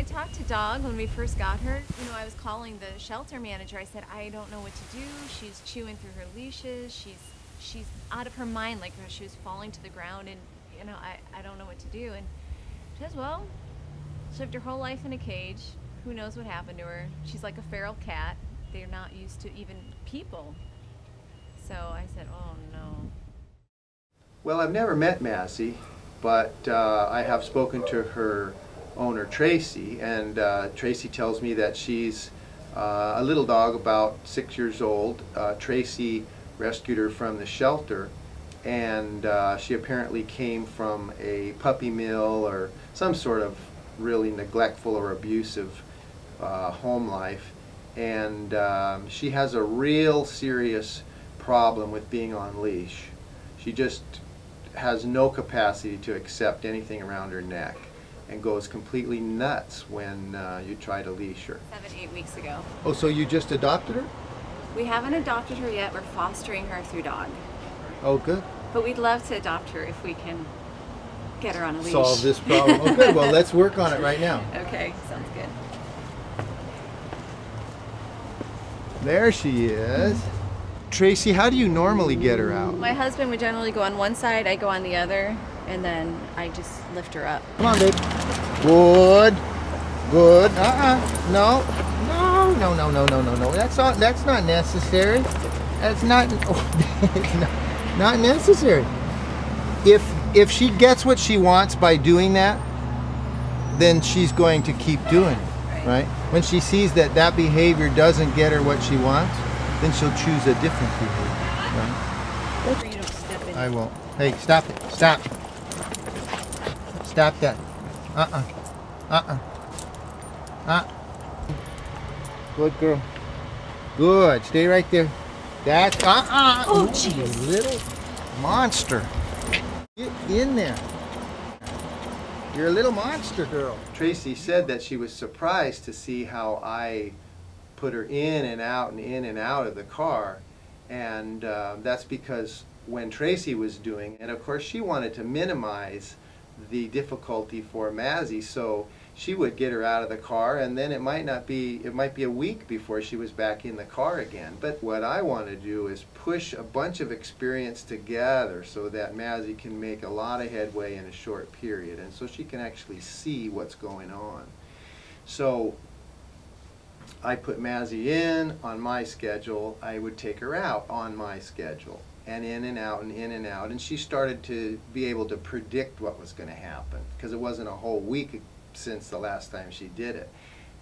talked to Dog when we first got her. You know, I was calling the shelter manager. I said, I don't know what to do. She's chewing through her leashes. She's out of her mind, like she was falling to the ground, and you know, I don't know what to do. And she says, well, she lived her whole life in a cage. Who knows what happened to her? She's like a feral cat. They're not used to even people. So I said, oh no. Well, I've never met Mazzy, but I have spoken to her owner, Tracy, and Tracy tells me that she's a little dog about 6 years old. Tracy rescued her from the shelter, and she apparently came from a puppy mill or some sort of really neglectful or abusive home life, and she has a real serious problem with being on leash. She just has no capacity to accept anything around her neck and goes completely nuts when you try to leash her. 7-8 weeks ago. Oh, so you just adopted her? We haven't adopted her yet. We're fostering her through Dog. Oh, good. But we'd love to adopt her if we can get her on a leash. Solve this problem. Oh, good. Well, let's work on it right now. Okay, sounds good. There she is. Tracy, how do you normally get her out? My husband would generally go on one side, I go on the other, and then I just lift her up. Come on, babe. Good. Good. No. No, no, no, no, no, no, no. That's not necessary. That's not, oh, not necessary. If she gets what she wants by doing that, then she's going to keep doing it, right? When she sees that that behavior doesn't get her what she wants, then she'll choose a different behavior, right? You don't step in. I won't. Hey, stop it. Stop. Stop that. Good girl. Good. Stay right there. That's Oh, jeez. You little monster. Get in there. You're a little monster, girl. Tracy said that she was surprised to see how I put her in and out and in and out of the car, and that's because when Tracy was doing it, and of course she wanted to minimize the difficulty for Mazzy, so she would get her out of the car, and then it might be a week before she was back in the car again. But what I want to do is push a bunch of experience together so that Mazzy can make a lot of headway in a short period, and so she can actually see what's going on. So I put Mazzy in on my schedule, I would take her out on my schedule, and in and out and in and out, and she started to be able to predict what was going to happen, because it wasn't a whole week since the last time she did it.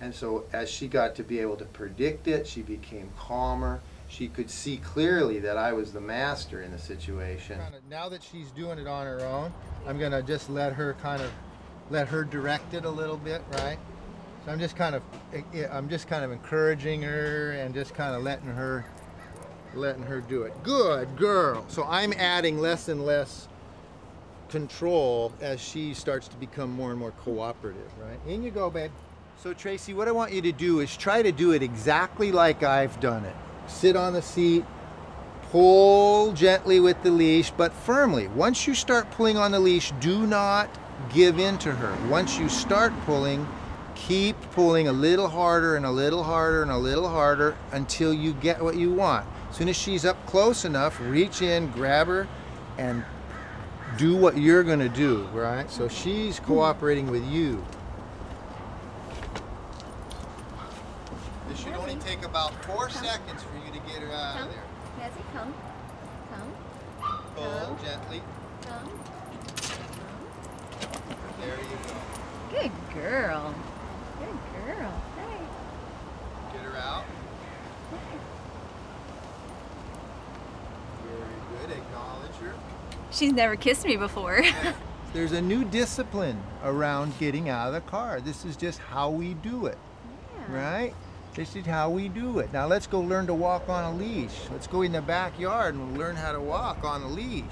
And so as she got to be able to predict it, she became calmer. She could see clearly that I was the master in the situation. Now that she's doing it on her own, I'm going to just let her direct it a little bit, right? So I'm just kind of encouraging her and just kind of letting her do it. Good girl. So I'm adding less and less control as she starts to become more and more cooperative, right? In you go, babe. So Tracy, what I want you to do is try to do it exactly like I've done it. Sit on the seat, pull gently with the leash, but firmly. Once you start pulling on the leash, do not give in to her. Once you start pulling, keep pulling a little harder and a little harder and a little harder until you get what you want. As soon as she's up close enough, reach in, grab her, and do what you're going to do, right? So she's cooperating with you. This should only take about 4 seconds for you to get her out of there. Mazzy, come. Pull gently. Come. There you go. Good girl. Good girl. Hey. Get her out. Very good. Acknowledge her. She's never kissed me before. There's a new discipline around getting out of the car. This is just how we do it, right? This is how we do it. Now let's go learn to walk on a leash. Let's go in the backyard and learn how to walk on a leash.